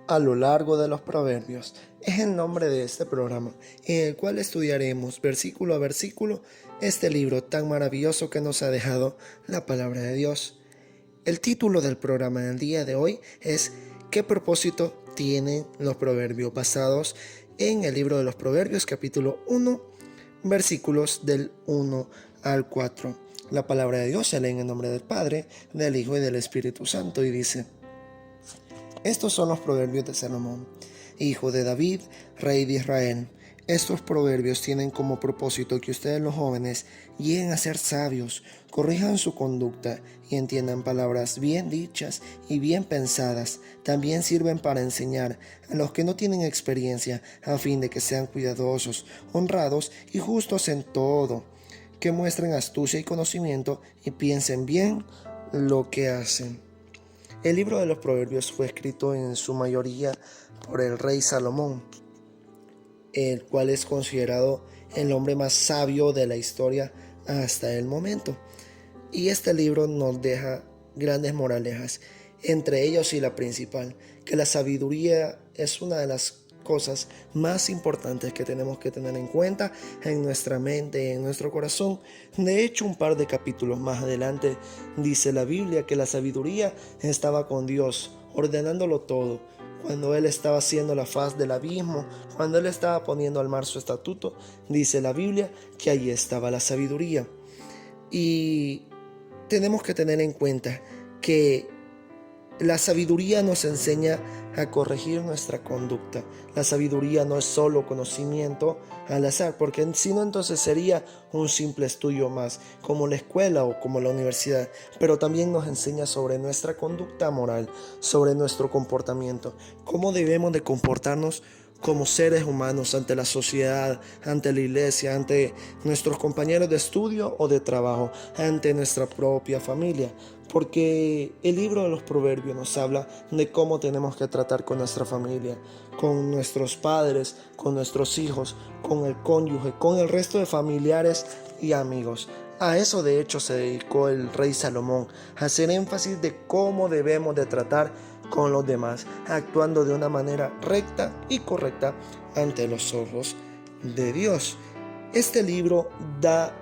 a lo largo de los proverbios es el nombre de este programa, en el cual estudiaremos versículo a versículo este libro tan maravilloso que nos ha dejado la palabra de Dios. El título del programa del día de hoy es ¿qué propósito tienen los proverbios? Basados en el libro de los proverbios capítulo 1, versículos del 1 al 4. La palabra de Dios se lee en el nombre del Padre, del Hijo y del Espíritu Santo y dice: estos son los proverbios de Salomón, hijo de David, rey de Israel. Estos proverbios tienen como propósito que ustedes los jóvenes lleguen a ser sabios, corrijan su conducta y entiendan palabras bien dichas y bien pensadas. También sirven para enseñar a los que no tienen experiencia, a fin de que sean cuidadosos, honrados y justos en todo, que muestren astucia y conocimiento y piensen bien lo que hacen. El libro de los Proverbios fue escrito en su mayoría por el rey Salomón, el cual es considerado el hombre más sabio de la historia hasta el momento. Y este libro nos deja grandes moralejas, entre ellos y la principal, que la sabiduría es una de las cosas más importantes que tenemos que tener en cuenta en nuestra mente y en nuestro corazón. De hecho, un par de capítulos más adelante dice la Biblia que la sabiduría estaba con Dios, ordenándolo todo. Cuando Él estaba haciendo la faz del abismo, cuando Él estaba poniendo al mar su estatuto, dice la Biblia que allí estaba la sabiduría. Y tenemos que tener en cuenta que la sabiduría nos enseña a corregir nuestra conducta. La sabiduría no es solo conocimiento al azar, porque si no entonces sería un simple estudio más, como la escuela o como la universidad, pero también nos enseña sobre nuestra conducta moral, sobre nuestro comportamiento, cómo debemos de comportarnos como seres humanos ante la sociedad, ante la iglesia, ante nuestros compañeros de estudio o de trabajo, ante nuestra propia familia. Porque el libro de los proverbios nos habla de cómo tenemos que tratar con nuestra familia, con nuestros padres, con nuestros hijos, con el cónyuge, con el resto de familiares y amigos. A eso de hecho se dedicó el rey Salomón, a hacer énfasis de cómo debemos de tratar con los demás, actuando de una manera recta y correcta ante los ojos de Dios. Este libro da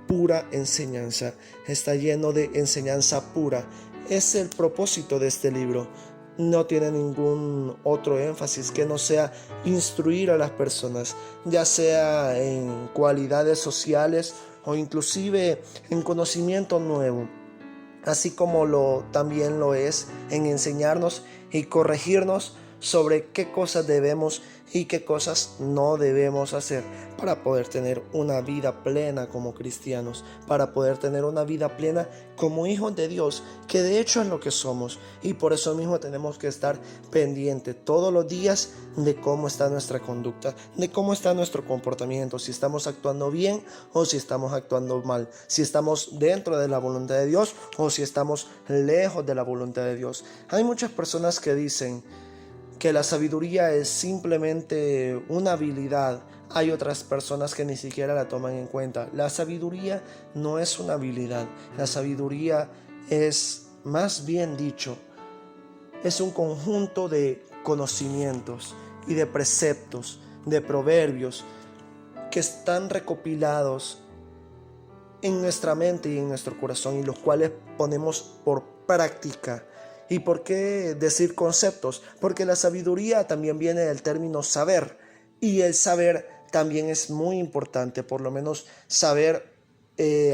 pura enseñanza, está lleno de enseñanza pura. Es el propósito de este libro. No tiene ningún otro énfasis que no sea instruir a las personas, ya sea en cualidades sociales o inclusive en conocimiento nuevo, así como también lo es en enseñarnos y corregirnos sobre qué cosas debemos y qué cosas no debemos hacer para poder tener una vida plena como cristianos, para poder tener una vida plena como hijos de Dios, que de hecho es lo que somos. Y por eso mismo tenemos que estar pendientes todos los días de cómo está nuestra conducta, de cómo está nuestro comportamiento, si estamos actuando bien o si estamos actuando mal, si estamos dentro de la voluntad de Dios o si estamos lejos de la voluntad de Dios. Hay muchas personas que dicen que la sabiduría es simplemente una habilidad. Hay otras personas que ni siquiera la toman en cuenta. La sabiduría no es una habilidad. La sabiduría es, más bien dicho, es un conjunto de conocimientos y de preceptos, de proverbios que están recopilados en nuestra mente y en nuestro corazón y los cuales ponemos por práctica. ¿Y por qué decir conceptos? Porque la sabiduría también viene del término saber, y el saber también es muy importante, por lo menos saber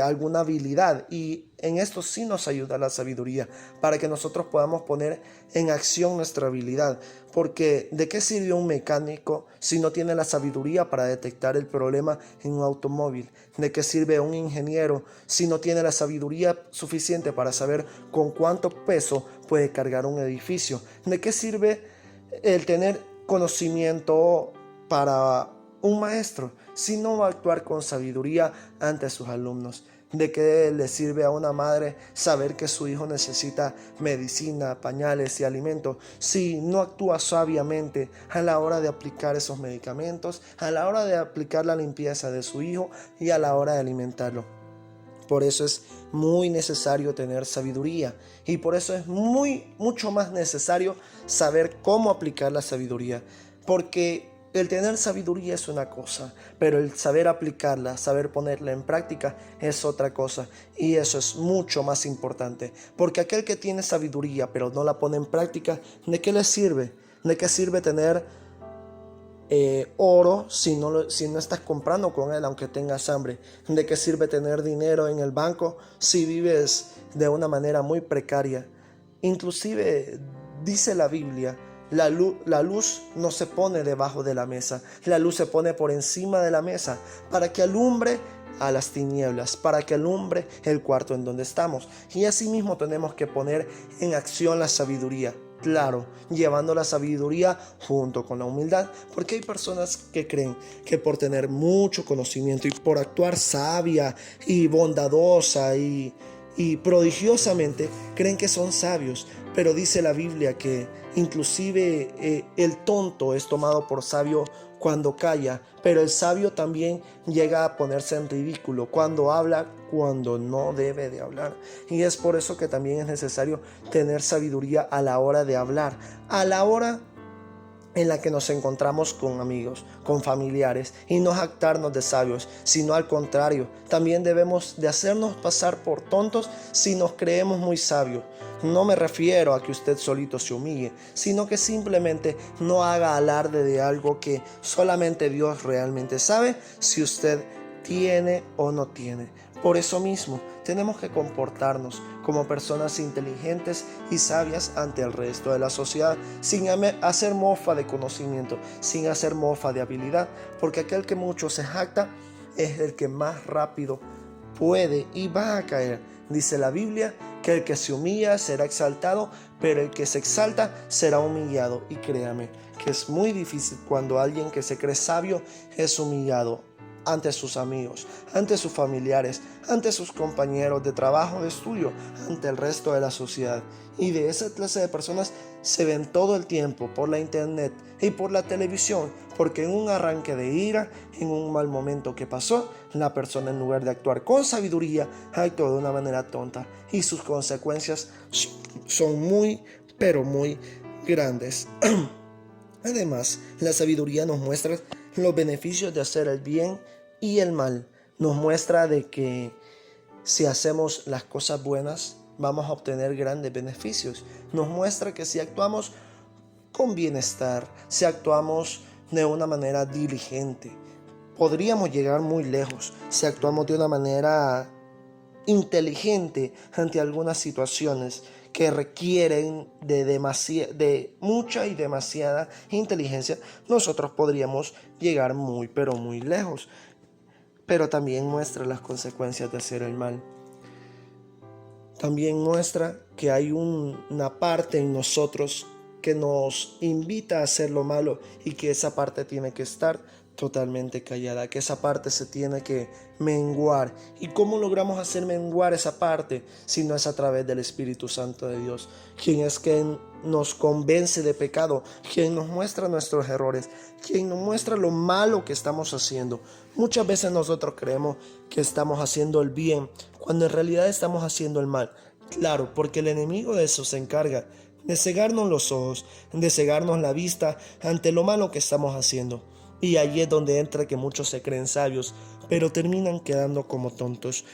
alguna habilidad, y en esto sí nos ayuda la sabiduría para que nosotros podamos poner en acción nuestra habilidad. Porque ¿de qué sirve un mecánico si no tiene la sabiduría para detectar el problema en un automóvil? ¿De qué sirve un ingeniero si no tiene la sabiduría suficiente para saber con cuánto peso puede cargar un edificio? ¿De qué sirve el tener conocimiento para un maestro si no va a actuar con sabiduría ante sus alumnos? ¿De qué le sirve a una madre saber que su hijo necesita medicina, pañales y alimentos si no actúa sabiamente a la hora de aplicar esos medicamentos, a la hora de aplicar la limpieza de su hijo y a la hora de alimentarlo? Por eso es muy necesario tener sabiduría y por eso es mucho más necesario saber cómo aplicar la sabiduría. Porque el tener sabiduría es una cosa, pero el saber aplicarla, saber ponerla en práctica es otra cosa. Y eso es mucho más importante. Porque aquel que tiene sabiduría pero no la pone en práctica, ¿de qué le sirve? ¿De qué sirve tener oro si no estás comprando con él aunque tengas hambre? ¿De qué sirve tener dinero en el banco si vives de una manera muy precaria? Inclusive dice la Biblia, la luz no se pone debajo de la mesa, la luz se pone por encima de la mesa para que alumbre a las tinieblas, para que alumbre el cuarto en donde estamos. Y asimismo tenemos que poner en acción la sabiduría. Claro, llevando la sabiduría junto con la humildad, porque hay personas que creen que por tener mucho conocimiento y por actuar sabia y bondadosa y prodigiosamente creen que son sabios, pero dice la Biblia que inclusive el tonto es tomado por sabio cuando calla, pero el sabio también llega a ponerse en ridículo cuando habla, cuando no debe de hablar. Y es por eso que también es necesario tener sabiduría a la hora de hablar, a la hora en la que nos encontramos con amigos, con familiares, y no jactarnos de sabios, sino al contrario, también debemos de hacernos pasar por tontos si nos creemos muy sabios. No me refiero a que usted solito se humille, sino que simplemente no haga alarde de algo que solamente Dios realmente sabe si usted tiene o no tiene. Por eso mismo, tenemos que comportarnos como personas inteligentes y sabias ante el resto de la sociedad, sin hacer mofa de conocimiento, sin hacer mofa de habilidad, porque aquel que mucho se jacta es el que más rápido puede y va a caer. Dice la Biblia que el que se humilla será exaltado, pero el que se exalta será humillado. Y créame que es muy difícil cuando alguien que se cree sabio es humillado ante sus amigos, ante sus familiares, ante sus compañeros de trabajo, de estudio, ante el resto de la sociedad. Y de esa clase de personas se ven todo el tiempo por la internet y por la televisión, porque en un arranque de ira, en un mal momento que pasó, la persona en lugar de actuar con sabiduría, actuó de una manera tonta y sus consecuencias son muy, pero muy grandes. Además, la sabiduría nos muestra los beneficios de hacer el bien y el mal. Nos muestra de que si hacemos las cosas buenas, vamos a obtener grandes beneficios. Nos muestra que si actuamos con bienestar, si actuamos de una manera diligente, podríamos llegar muy lejos. Si actuamos de una manera inteligente ante algunas situaciones que requieren de mucha y demasiada inteligencia, nosotros podríamos llegar muy pero muy lejos. Pero también muestra las consecuencias de hacer el mal. También muestra que hay una parte en nosotros que nos invita a hacer lo malo y que esa parte tiene que estar totalmente callada, que esa parte se tiene que menguar. ¿Y cómo logramos hacer menguar esa parte si no es a través del Espíritu Santo de Dios, quien es quien nos convence de pecado, quien nos muestra nuestros errores, quien nos muestra lo malo que estamos haciendo? Muchas veces nosotros creemos que estamos haciendo el bien cuando en realidad estamos haciendo el mal. Claro, porque el enemigo de eso se encarga, de cegarnos los ojos, de cegarnos la vista ante lo malo que estamos haciendo. Y ahí es donde entra que muchos se creen sabios, pero terminan quedando como tontos,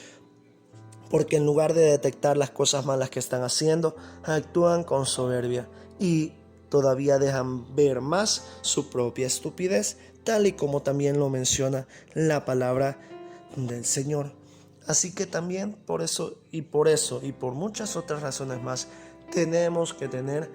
porque en lugar de detectar las cosas malas que están haciendo, actúan con soberbia y todavía dejan ver más su propia estupidez, tal y como también lo menciona la palabra del Señor. Así que también por eso y por muchas otras razones más, tenemos que tener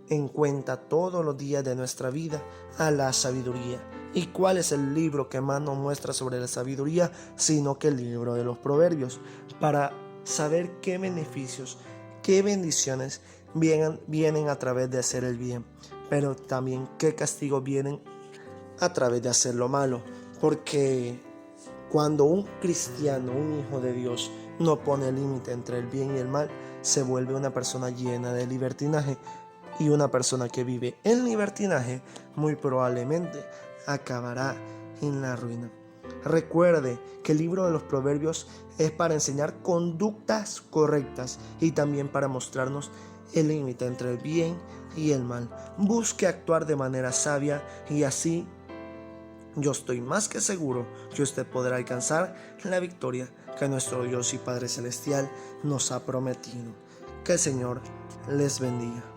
en cuenta todos los días de nuestra vida a la sabiduría. ¿Y cuál es el libro que más nos muestra sobre la sabiduría? Sino que el libro de los Proverbios, para saber qué beneficios, qué bendiciones vienen a través de hacer el bien, pero también qué castigos vienen a través de hacer lo malo. Porque cuando un cristiano, un hijo de Dios, no pone límite entre el bien y el mal, se vuelve una persona llena de libertinaje. Y una persona que vive en libertinaje muy probablemente acabará en la ruina. Recuerde que el libro de los Proverbios es para enseñar conductas correctas y también para mostrarnos el límite entre el bien y el mal. Busque actuar de manera sabia y así yo estoy más que seguro que usted podrá alcanzar la victoria que nuestro Dios y Padre Celestial nos ha prometido. Que el Señor les bendiga.